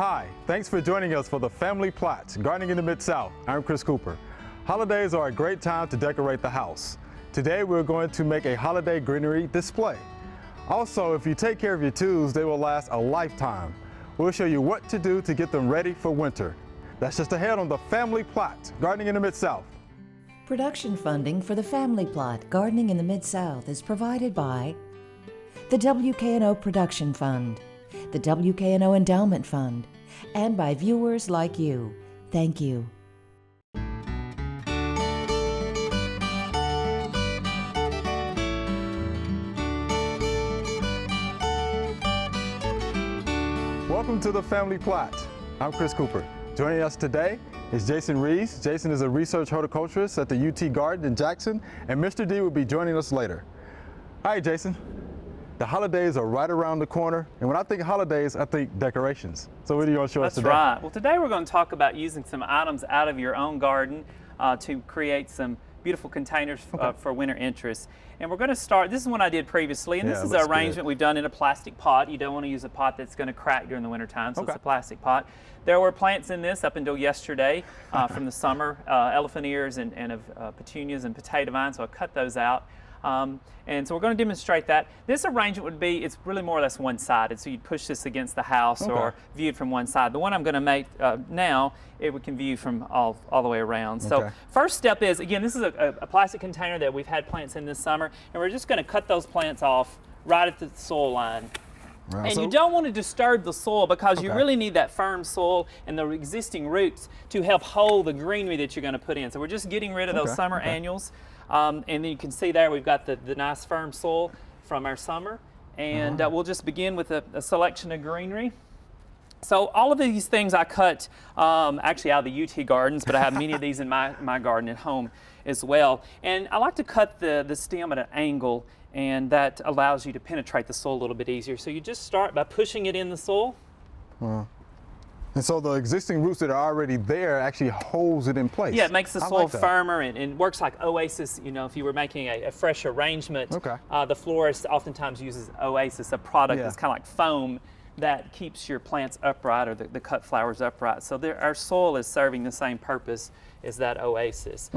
Hi, thanks for joining us for the Family Plot, Gardening in the Mid-South. I'm Chris Cooper. Holidays are a great time to decorate the house. Today we're going to make a holiday greenery display. Also, if you take care of your tools, they will last a lifetime. We'll show you what to do to get them ready for winter. That's just ahead on the Family Plot, Gardening in the Mid-South. Production funding for the Family Plot, Gardening in the Mid-South is provided by the WKNO Production Fund, the WKNO Endowment Fund, and by viewers like you. Thank you. Welcome to the Family Plot. I'm Chris Cooper. Joining us today is Jason Rees. Jason is a research horticulturist at the UT Garden in Jackson, and Mr. D will be joining us later. All right, Jason. The holidays are right around the corner, and when I think holidays, I think decorations. So what are you going to show us today? That's right. Well, today we're going to talk about using some items out of your own garden to create some beautiful containers for winter interest. And we're going to start, this is one I did previously, and this is an arrangement we've done in a plastic pot. You don't want to use a pot that's going to crack during the winter time, so it's a plastic pot. There were plants in this up until yesterday from the summer, elephant ears and petunias and potato vines, so I cut those out. And so we're going to demonstrate that. This arrangement would be, it's really more or less one-sided, so you'd push this against the house or viewed from one side. The one I'm going to make now, we can view from all the way around. So first step is, again, this is a plastic container that we've had plants in this summer, and we're just going to cut those plants off right at the soil line. Right. And you don't want to disturb the soil because you really need that firm soil and the existing roots to help hold the greenery that you're going to put in. So we're just getting rid of those summer annuals. And then you can see there we've got the nice firm soil from our summer. And we'll just begin with a selection of greenery. So all of these things I cut actually out of the UT gardens, but I have many of these in my garden at home as well. And I like to cut the stem at an angle, and that allows you to penetrate the soil a little bit easier. So you just start by pushing it in the soil. And so the existing roots that are already there actually holds it in place. Yeah, it makes the soil firmer and works like Oasis. You know, if you were making a fresh arrangement, the florist oftentimes uses Oasis, a product that's kind of like foam that keeps your plants upright or the cut flowers upright. So our soil is serving the same purpose as that Oasis.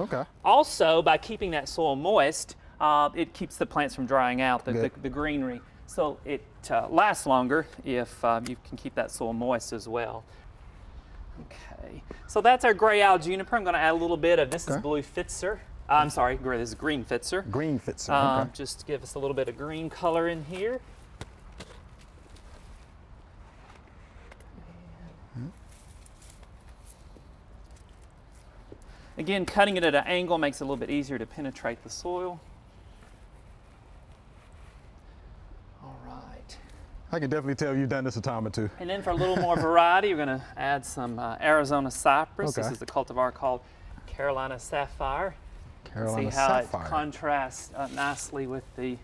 Also, by keeping that soil moist, it keeps the plants from drying out, the greenery. So it lasts longer if you can keep that soil moist as well. Okay, so that's our gray owl juniper. I'm going to add a little bit of, this is blue Pfitzer. I'm sorry, this is green Pfitzer. Green Pfitzer, just to give us a little bit of green color in here. Again, cutting it at an angle makes it a little bit easier to penetrate the soil. All right. I can definitely tell you've done this a time or two. And then for a little more variety, we're going to add some Arizona cypress. This is a cultivar called Carolina Sapphire. Carolina See how Sapphire. It contrasts nicely with the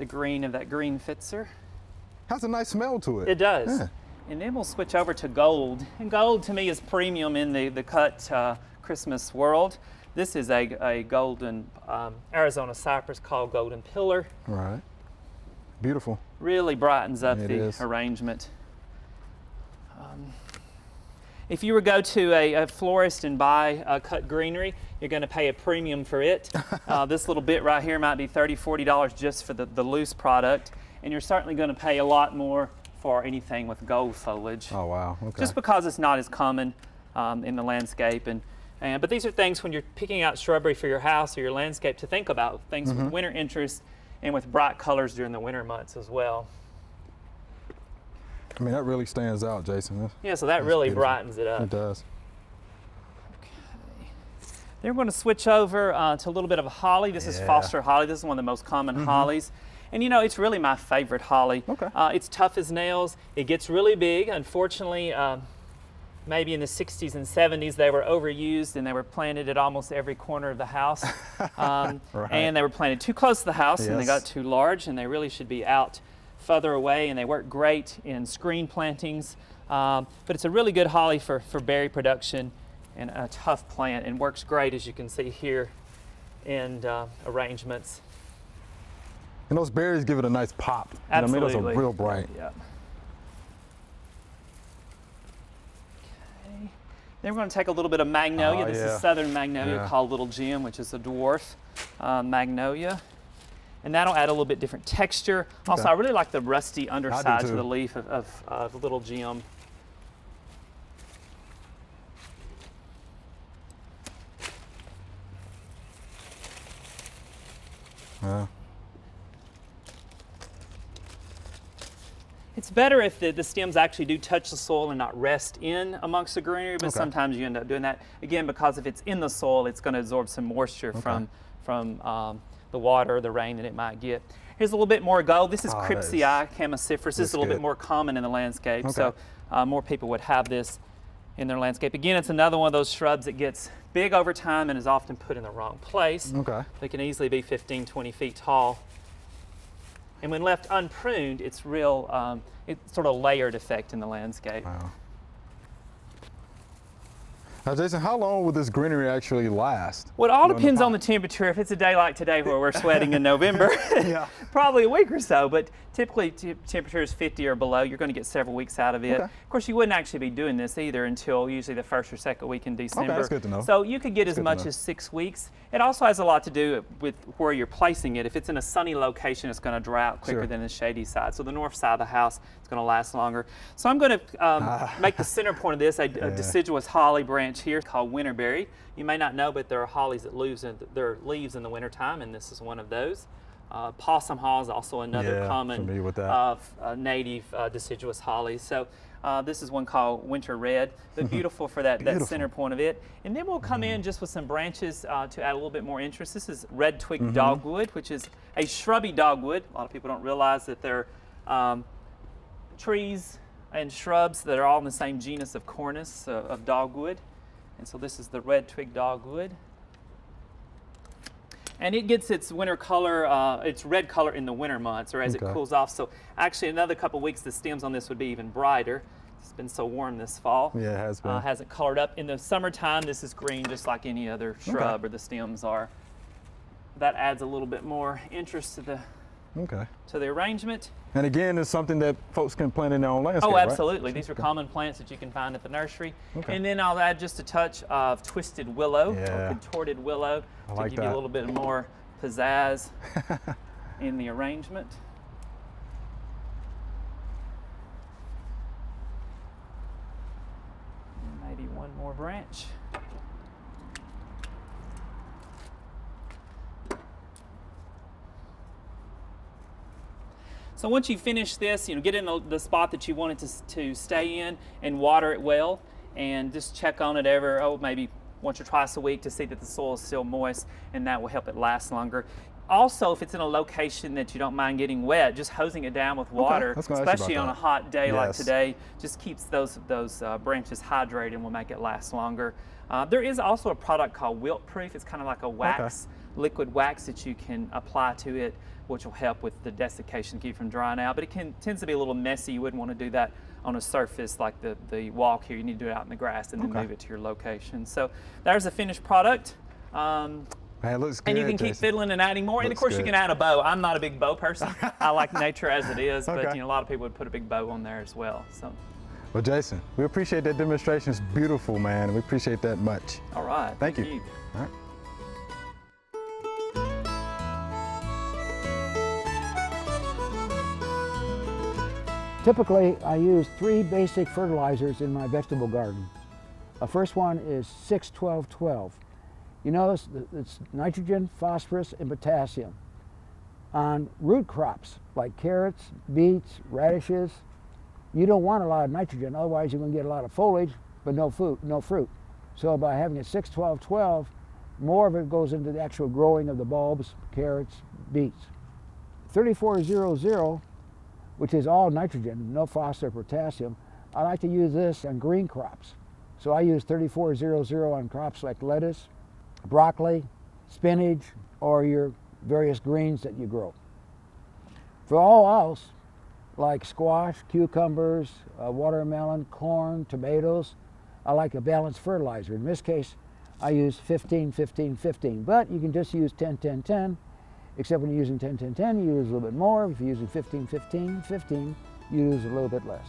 green of that green Pfitzer. Has a nice smell to it. It does. And then we'll switch over to gold. And gold to me is premium in the cut Christmas world. This is a golden Arizona cypress called Golden Pillar. Right. Beautiful. Really brightens up the arrangement. If you were to go to a florist and buy cut greenery, you're going to pay a premium for it. This little bit right here might be $30, $40 just for the loose product, and you're certainly going to pay a lot more for anything with gold foliage. Oh wow! Just because it's not as common in the landscape, but these are things when you're picking out shrubbery for your house or your landscape to think about, things with winter interest and with bright colors during the winter months as well. I mean, that really stands out, Jason. So that really brightens it up. It does. Okay. Then we're going to switch over to a little bit of holly. This is Foster holly. This is one of the most common hollies. And you know, it's really my favorite holly. It's tough as nails. It gets really big. Unfortunately, maybe in the 60s and 70s, they were overused and they were planted at almost every corner of the house. And they were planted too close to the house and they got too large, and they really should be out further away, and they work great in screen plantings. But it's a really good holly for berry production and a tough plant, and works great, as you can see here, in arrangements. And those berries give it a nice pop. Absolutely. It made us real bright. Yeah. Then we're going to take a little bit of magnolia. Oh, This yeah. is southern magnolia Yeah. called Little Jim, which is a dwarf magnolia. And that'll add a little bit different texture. Also, Okay. I really like the rusty undersides of too. the leaf of Little Jim. Yeah. It's better if the stems actually do touch the soil and not rest in amongst the greenery, but Okay. sometimes you end up doing that. Again, because if it's in the soil, it's going to absorb some moisture from the water, the rain that it might get. Here's a little bit more gold. This is Oh, that Cripsii camasiferus. This is looks a little bit good. more common in the landscape, Okay. so more people would have this in their landscape. Again, it's another one of those shrubs that gets big over time and is often put in the wrong place. Okay. They can easily be 15, 20 feet tall. And when left unpruned, it's real, it's sort of layered effect in the landscape. Wow. Now, Jason, how long will this greenery actually last? Well, it all During the depends on pot? the temperature. If it's a day like today where we're sweating in November, Yeah. probably a week or so, but typically temperature is 50 or below. You're going to get several weeks out of it. Okay. Of course, you wouldn't actually be doing this either until usually the first or second week in December. that's good to know. So you could get as good to much know. as 6 weeks. It also has a lot to do with where you're placing it. If it's in a sunny location, it's going to dry out quicker Sure. than the shady side. So the north side of the house is going to last longer. So I'm going to make the center point of this a deciduous holly branch here called winterberry. You may not know, but there are hollies that lose their leaves in the wintertime, and this is one of those. Possum haw is also another Yeah, common familiar with that. native deciduous holly. So this is one called winter red, but beautiful for that Beautiful. center point of it. And then we'll come in just with some branches to add a little bit more interest. This is red twig Mm-hmm. dogwood, which is a shrubby dogwood. A lot of people don't realize that they're trees and shrubs that are all in the same genus of Cornus, of dogwood. And so this is the red twig dogwood. And it gets its winter color, its red color in the winter months or as it Okay. cools off. So actually another couple weeks the stems on this would be even brighter. It's been so warm this fall. Yeah, it has been. Hasn't colored up. In the summertime this is green just like any other shrub or the stems are. That adds a little bit more interest to the arrangement. And again, it's something that folks can plant in their own landscape, Oh, right? absolutely. These are common plants that you can find at the nursery. Okay. And then I'll add just a touch of twisted willow Yeah. or contorted willow to like give you that. a little bit more pizzazz in the arrangement. And maybe one more branch. So once you finish this, get in the spot that you want it to stay in and water it well, and just check on it maybe once or twice a week to see that the soil is still moist, and that will help it last longer. Also, if it's in a location that you don't mind getting wet, just hosing it down with water, I was gonna ask you especially about on a that. hot day like Yes. today, just keeps those branches hydrated and will make it last longer. There is also a product called Wilt Proof. It's kind of like a wax, liquid wax that you can apply to it, which will help with the desiccation, keep it from drying out. But it tends to be a little messy. You wouldn't want to do that on a surface like the walk here. You need to do it out in the grass and then move it to your location. So there's a finished product. Hey, it looks good, And you can keep Jason. fiddling and adding more. And of Looks course, you good. can add a bow. I'm not a big bow person. I like nature as it is, but Okay. a lot of people would put a big bow on there as well. So, Well, Jason, we appreciate that demonstration. It's beautiful, man. We appreciate that much. all right. Thank you. All right. Typically, I use 3 basic fertilizers in my vegetable garden. The first one is 6-12-12. You notice that it's nitrogen, phosphorus, and potassium. On root crops like carrots, beets, radishes, you don't want a lot of nitrogen, otherwise you're going to get a lot of foliage, but no fruit. So by having a 6-12-12, more of it goes into the actual growing of the bulbs, carrots, beets. 3400, which is all nitrogen, no phosphorus or potassium, I like to use this on green crops. So I use 3400 on crops like lettuce, broccoli, spinach, or your various greens that you grow. For all else, like squash, cucumbers, watermelon, corn, tomatoes, I like a balanced fertilizer. In this case, I use 15-15-15, but you can just use 10-10-10, except when you're using 10-10-10, you use a little bit more. If you're using 15-15-15, you use a little bit less.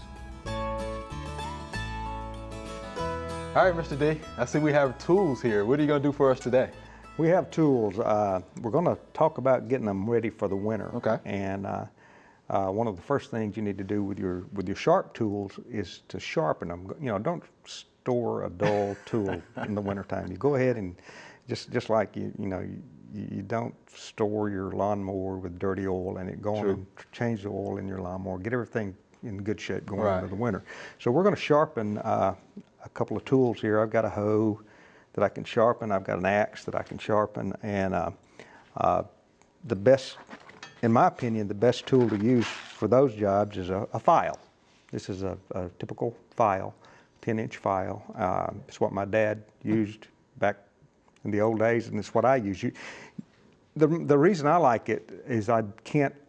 All right, Mr. D, I see we have tools here. What are you going to do for us today? We have tools. We're going to talk about getting them ready for the winter. Okay. And one of the first things you need to do with your sharp tools is to sharpen them. You know, don't store a dull tool in the wintertime. You go ahead and just like you don't store your lawnmower with dirty oil and go on and change the oil in your lawnmower. Get everything in good shape going into the winter. So we're going to sharpen a couple of tools here. I've got a hoe that I can sharpen. I've got an axe that I can sharpen. And the best, in my opinion, the best tool to use for those jobs is a file. This is a typical file, 10-inch file. It's what my dad used back in the old days, and it's what I use. The reason I like it is I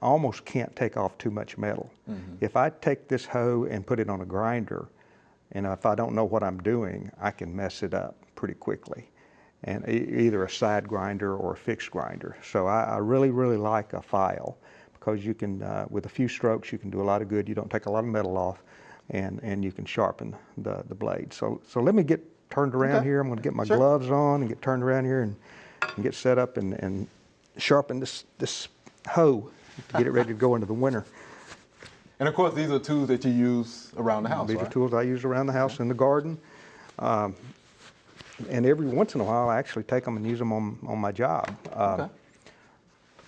almost can't take off too much metal. If I take this hoe and put it on a grinder, and if I don't know what I'm doing, I can mess it up pretty quickly, and either a side grinder or a fixed grinder. So I really, really like a file because you can, with a few strokes, you can do a lot of good. You don't take a lot of metal off, and you can sharpen the blade. So let me get turned around here. I'm going to get my gloves on and get turned around here and get set up and sharpen this hoe to get it ready to go into the winter. And of course, these are tools that you use around the house, These are tools I use around the house in the garden. And every once in a while, I actually take them and use them on my job.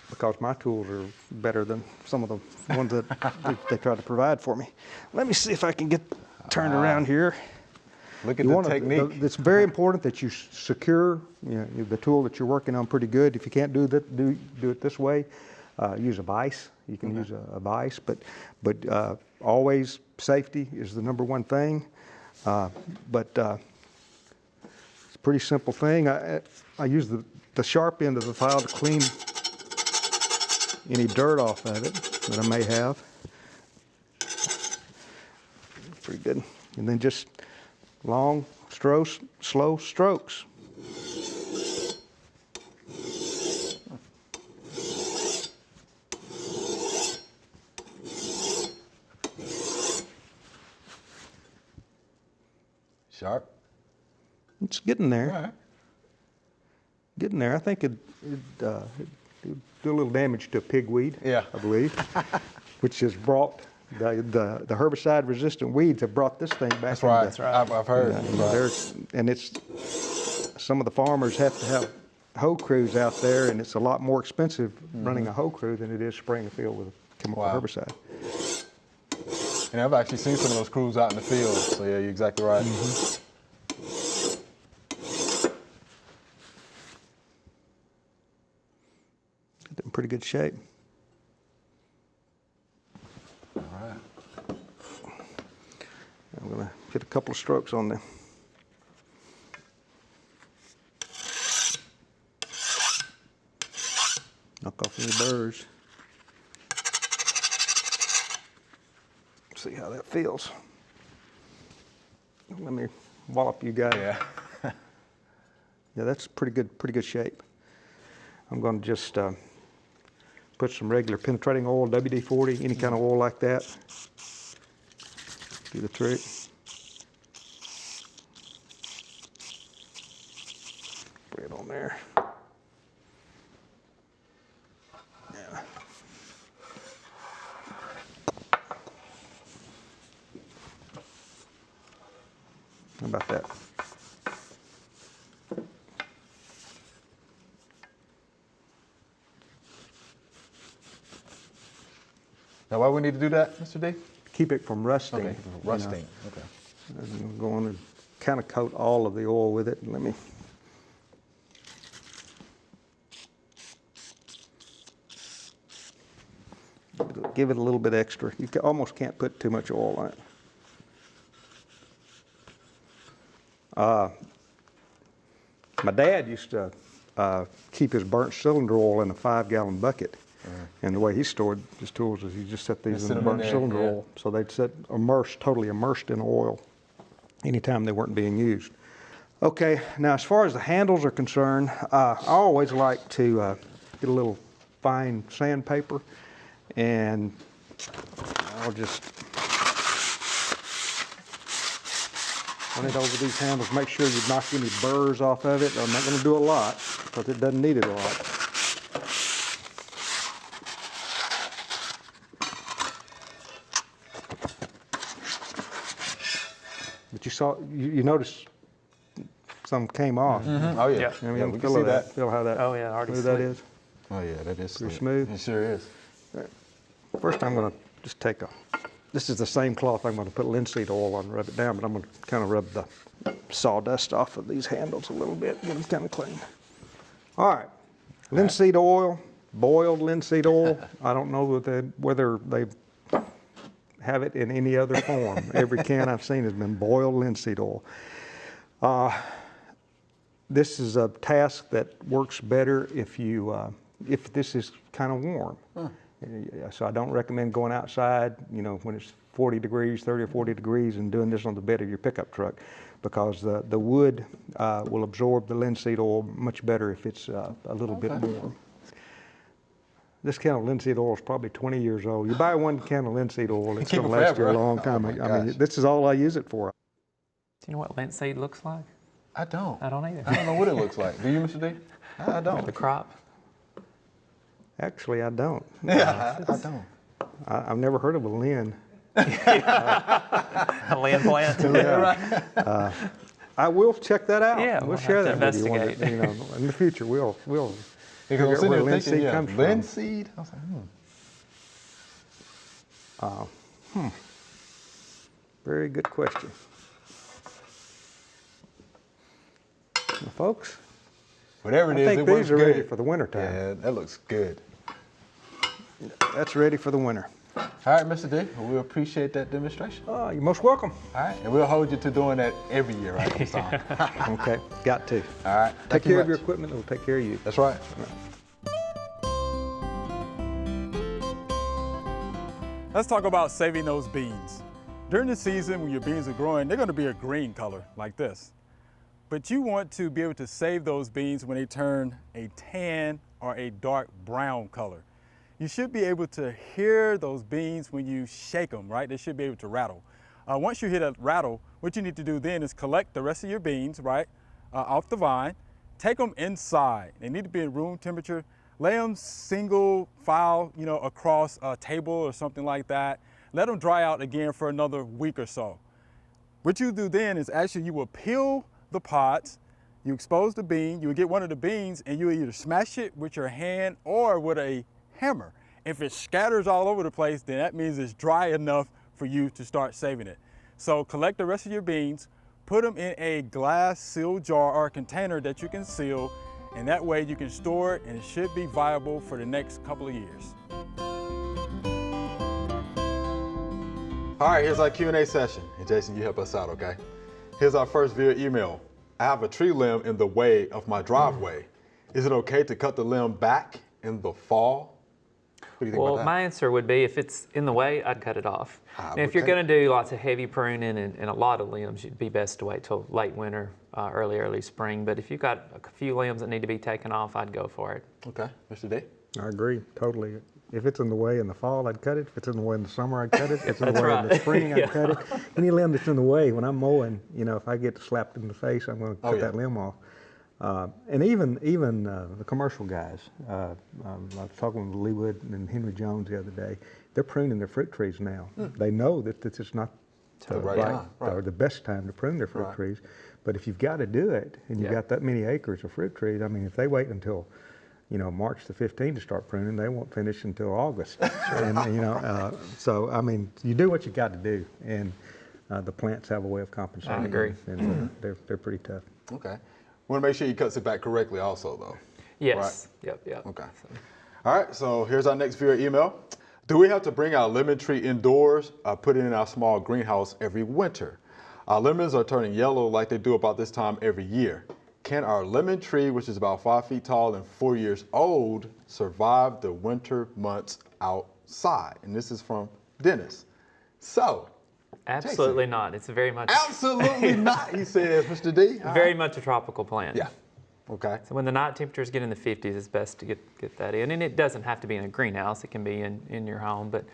Because my tools are better than some of the ones that they try to provide for me. Let me see if I can get turned around here. Look at the technique. It's very important that you secure the tool that you're working on pretty good. If you can't do that, do it this way. Use a vise. You can use a vise, but always safety is the number one thing. But it's a pretty simple thing. I use the sharp end of the file to clean any dirt off of it that I may have. Pretty good. And then just long strokes, slow strokes. Sharp. It's getting there. All right. Getting there. I think it'd do a little damage to pigweed. Yeah. I believe, which has brought the herbicide-resistant weeds have brought this thing back. That's right. That's right. I've heard. And it's some of the farmers have to have hoe crews out there, and it's a lot more expensive running a hoe crew than it is spraying a field with a chemical herbicide. And I've actually seen some of those crews out in the field. So yeah, you're exactly right. In pretty good shape. All right. I'm going to get a couple of strokes on there. Knock off any burrs. See how that feels. Let me wallop you guys. Yeah. Yeah, that's pretty good shape. I'm going to just put some regular penetrating oil, WD-40, any kind of oil like that. Do the trick. Spray it on there. Yeah. How about that? Now, why we need to do that, Mr. D? Keep it from rusting. Okay, rusting. Okay. I'm going to kind of coat all of the oil with it. Let me. Give it a little bit extra. You almost can't put too much oil on it. My dad used to keep his burnt cylinder oil in a 5-gallon bucket. And the way he stored his tools is he just set these in the burnt cylinder oil. So they'd sit totally immersed in oil anytime they weren't being used. Okay, now as far as the handles are concerned, I always like to get a little fine sandpaper, and I'll just Run it over these handles. Make sure you knock any burrs off of it. I'm not going to do a lot because it doesn't need it a lot. But you noticed some came off. Oh yeah. Yeah. I mean, Yeah, we can feel see that. that. Feel how that. Oh, yeah, already smooth that slick. is. Oh yeah, that is Pretty slick. smooth. It sure is. First, I'm going to just take this is the same cloth. I'm going to put linseed oil on and rub it down, but I'm going to kind of rub the sawdust off of these handles a little bit, get them kind of clean. All right, linseed oil, boiled linseed oil. I don't know whether they have it in any other form. Every can I've seen has been boiled linseed oil. This is a task that works better if this is kind of warm. So I don't recommend going outside, when it's 40 degrees, 30 or 40 degrees, and doing this on the bed of your pickup truck, because the wood will absorb the linseed oil much better if it's a little bit warm. This can of linseed oil is probably 20 years old. You buy one can of linseed oil, it's Keep going it to last you forever. a long time. Oh my I mean, gosh. this is all I use it for. Do you know what linseed looks like? I don't. I don't either. I don't know what it looks like. Do you, Mr. D? I don't. The crop. Actually, I don't. Yeah, I don't. I've never heard of a lin. A land plant. Yeah. I will check that out. Yeah, we'll we'll share have that to with you. investigate. In the future, we'll Because I'm figure out sitting where there linseed thinking, comes from. linseed? I was like, Very good question. Well, folks, whatever it I is, think it works these are ready good. for the wintertime. Yeah, that looks good. That's ready for the winter. All right, Mr. D, we appreciate that demonstration. Oh, you're most welcome. All right, and we'll hold you to doing that every year, right? This time. Okay, got to. All right, Take thank you care of your much. equipment, and we'll take care of you. That's right. Let's talk about saving those beans. During the season when your beans are growing, they're going to be a green color like this. But you want to be able to save those beans when they turn a tan or a dark brown color. You should be able to hear those beans when you shake them, right? They should be able to rattle. Once you hear that rattle, what you need to do then is collect the rest of your beans, right, off the vine, take them inside. They need to be in room temperature. Lay them single file, across a table or something like that. Let them dry out again for another week or so. What you do then is actually you will peel the pods, you expose the bean, you will get one of the beans and you either smash it with your hand or with a hammer. If it scatters all over the place, then that means it's dry enough for you to start saving it. So collect the rest of your beans, put them in a glass sealed jar or container that you can seal, and that way you can store it and it should be viable for the next couple of years. All right, here's our Q&A session. And Jason, you help us out, okay? Here's our first viewer email. I have a tree limb in the way of my driveway. Is it okay to cut the limb back in the fall? What do you think Well, about that? my answer would be if it's in the way, I'd cut it off. And if you're okay. going to do lots of heavy pruning and a lot of limbs, it'd be best to wait till late winter, early spring. But if you've got a few limbs that need to be taken off, I'd go for it. Okay, Mr. D? I agree, totally. If it's in the way in the fall, I'd cut it. If it's in the way in the summer, I'd cut it. If it's in the That's way in the right. spring, I'd Yeah. cut it. Any limb that's in the way, when I'm mowing, if I get slapped in the face, I'm going to cut yeah. that limb off. And even the commercial guys, I was talking with Lee Wood and Henry Jones the other day, they're pruning their fruit trees now. They know that this is not the right time, right. or the best time to prune their fruit Right. trees. But if you've got to do it, and you've Yeah. got that many acres of fruit trees, I mean, if they wait until March the 15th to start pruning, they won't finish until August. And, so, I mean, you do what you got to do, and the plants have a way of compensating. I agree. And they're pretty tough. Okay. Want to make sure he cuts it back correctly also, though. Yes. Yep. Okay. All right, so here's our next viewer email. Do we have to bring our lemon tree indoors or put it in our small greenhouse every winter? Our lemons are turning yellow like they do about this time every year. Can our lemon tree, which is about 5 feet tall and 4 years old, survive the winter months outside? And this is from Dennis. So, Absolutely not. It's very much absolutely not, he says, Mr. D. very much a tropical plant. Yeah. Okay. So when the night temperatures get in the 50s, it's best to get that in. And it doesn't have to be in a greenhouse. It can be in your home. But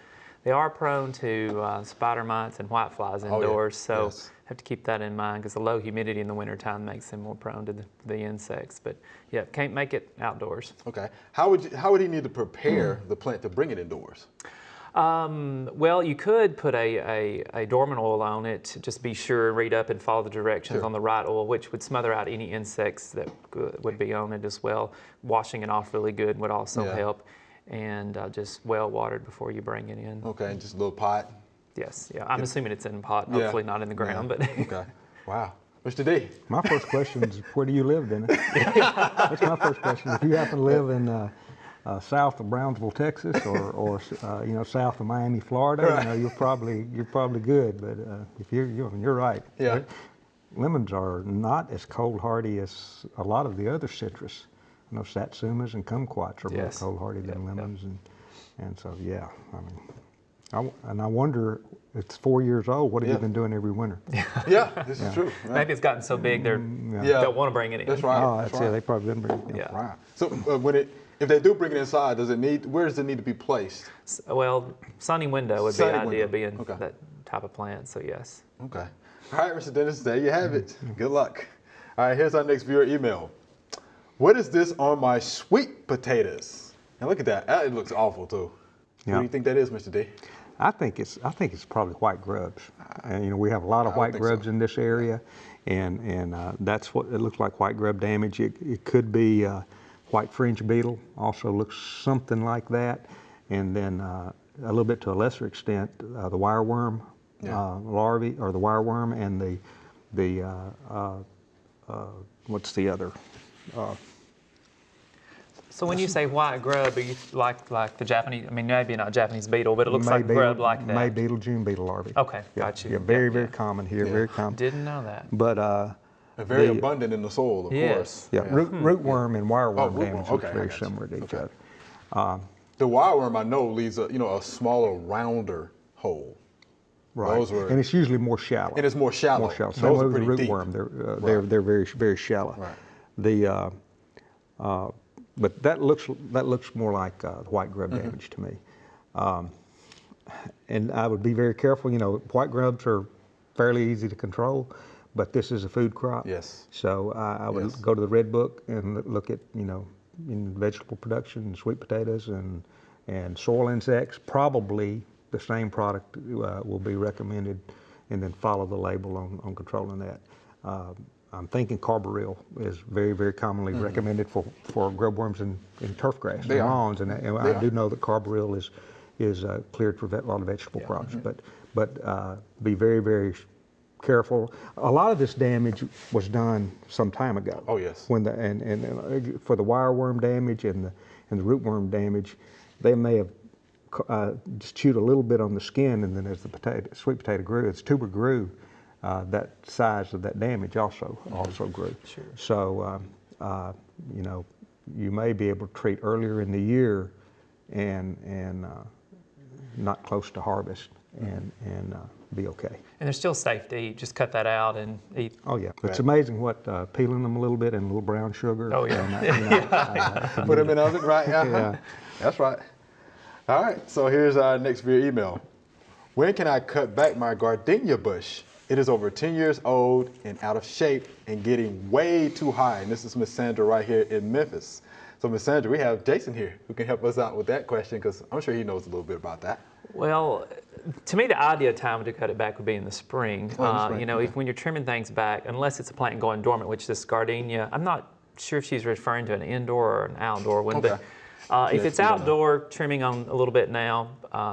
they are prone to spider mites and whiteflies yeah. indoors, so Yes. have to keep that in mind because the low humidity in the wintertime makes them more prone to the insects. But yeah, can't make it outdoors. Okay. How would he need to prepare the plant to bring it indoors? Well, you could put a dormant oil on it to just be sure and read up and follow the directions Sure. on the right oil, which would smother out any insects that would be on it as well. Washing it off really good would also Yeah. help, and just well watered before you bring it in. Okay, just a little pot. Yes, yeah. I'm assuming it's in a pot, Yeah. hopefully not in the ground, Yeah. but Okay. Wow. Mr. D. My first question is, where do you live, Dennis? That's my first question. If you happen to live in south of Brownsville, Texas, or south of Miami, Florida, you're probably good. But if you're right. Yeah. Lemons are not as cold hardy as a lot of the other citrus. I know satsumas and kumquats are more Yes. cold hardy than Yep, yep. lemons, and so yeah. I wonder, it's 4 years old. What have Yeah. you been doing every winter? Yeah, this is true. Yeah. maybe it's gotten so big they Yeah. don't want to bring it in. That's right. Oh, That's that's right. it. They probably didn't. Yeah. Wow. So if they do bring it inside, where does it need to be placed? Well, sunny window would Sunny be idea window. being Okay. that type of plant. So yes. Okay. All right, Mr. Dennis, there you have it. Good luck. All right, here's our next viewer email. What is this on my sweet potatoes? Now look at that. It looks awful too. Yeah. What do you think that is, Mr. D? I think it's probably white grubs. And we have a lot of I would white think grubs so. in this area, and that's what it looks like, white grub damage. It could be white fringe beetle, also looks something like that, and then a little bit to a lesser extent the wireworm larvae, or the wireworm, and the what's the other? So when you say white grub, are you like the Japanese? I mean, maybe not Japanese beetle, but it looks like grub like that. May beetle, June beetle larvae. Okay, Yeah, got you. Yeah, very, Yeah, very yeah. common here, Yeah. very common. Didn't know that. But They're very the- abundant in the soil, of Yes. course. yeah, rootworm and wireworm rootworm. damage looks Okay, I very got you. similar to each Okay. other. The wireworm I know leaves a smaller, rounder hole. Right, Those were- and it's usually more shallow. And it's more shallow. More shallow. Those Same are with the pretty deep. rootworm. Right. They're very, very shallow. Right. The but that looks more like white grub Mm-hmm. damage to me. And I would be very careful. White grubs are fairly easy to control, but this is a food crop. Yes. So I would Yes. go to the Red Book and look at in vegetable production, sweet potatoes and soil insects. Probably the same product will be recommended, and then follow the label on controlling that. I'm thinking carbaryl is very, very commonly recommended for grubworms in turf grass They and are. lawns, and They I are. do know that carbaryl is cleared for a lot of vegetable crops, but be very, very careful. A lot of this damage was done some time ago. Oh, yes. When and for the wireworm damage and the rootworm damage, they may have just chewed a little bit on the skin, and then as the sweet potato grew, its tuber grew, that size of that damage also grew. Sure. So you may be able to treat earlier in the year, and not close to harvest, and be okay. And they're still safe to eat. Just cut that out and eat. Oh yeah, Right. it's amazing what peeling them a little bit and a little brown sugar. Oh, yeah. And, Put them in the oven, right? Yeah. That's right. All right, so here's our next viewer email. When can I cut back my gardenia bush? It is over 10 years old and out of shape and getting way too high. And this is Miss Sandra right here in Memphis. So Miss Sandra, we have Jason here who can help us out with that question, because I'm sure he knows a little bit about that. Well, to me, the ideal time to cut it back would be in the spring. Oh, in the spring, okay. When you're trimming things back, unless it's a plant going dormant, which this gardenia, I'm not sure if she's referring to an indoor or an outdoor one, Okay. but if Yes, it's we don't know. outdoor, trimming on a little bit now,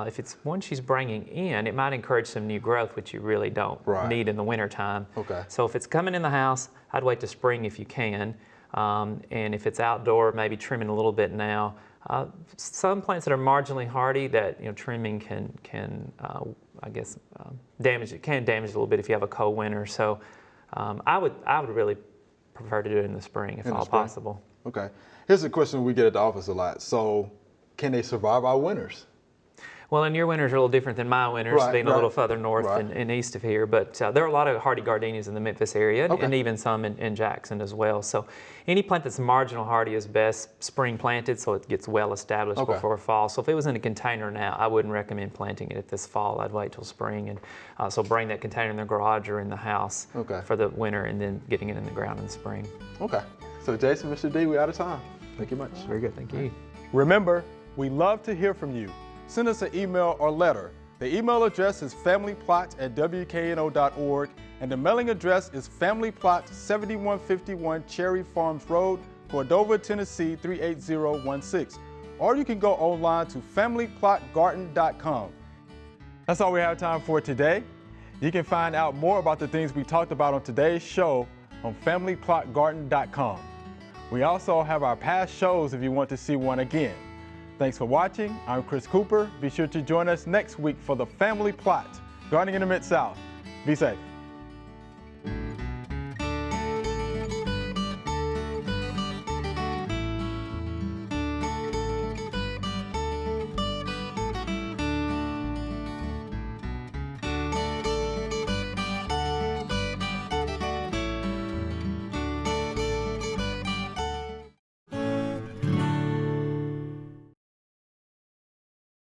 if it's one she's bringing in, it might encourage some new growth, which you really don't Right. need in the wintertime. Okay. So if it's coming in the house, I'd wait to spring if you can. And if it's outdoor, maybe trimming a little bit now. Some plants that are marginally hardy, that trimming can damage. It can damage a little bit if you have a cold winter. So I would really prefer to do it in the spring if In the all spring? possible. Okay. Here's a question we get at the office a lot. So can they survive our winters? Well, and your winters are a little different than my winters, Right, being right. a little further north Right. and east of here. But there are a lot of hardy gardenias in the Memphis area, Okay. and even some in Jackson as well. So any plant that's marginal hardy is best spring planted, so it gets well established Okay. before fall. So if it was in a container now, I wouldn't recommend planting it this fall. I'd wait till spring, and so bring that container in the garage or in the house Okay. for the winter, and then getting it in the ground in the spring. Okay. So Jason, Mr. D, we're out of time. Thank you much. Very good, thank you. Remember, we love to hear from you. Send us an email or letter. The email address is familyplot@wkno.org, and the mailing address is Family Plot, 7151 Cherry Farms Road, Cordova, Tennessee 38016. Or you can go online to familyplotgarden.com. That's all we have time for today. You can find out more about the things we talked about on today's show on familyplotgarden.com. We also have our past shows if you want to see one again. Thanks for watching. I'm Chris Cooper. Be sure to join us next week for the Family Plot, Gardening in the Mid-South. Be safe.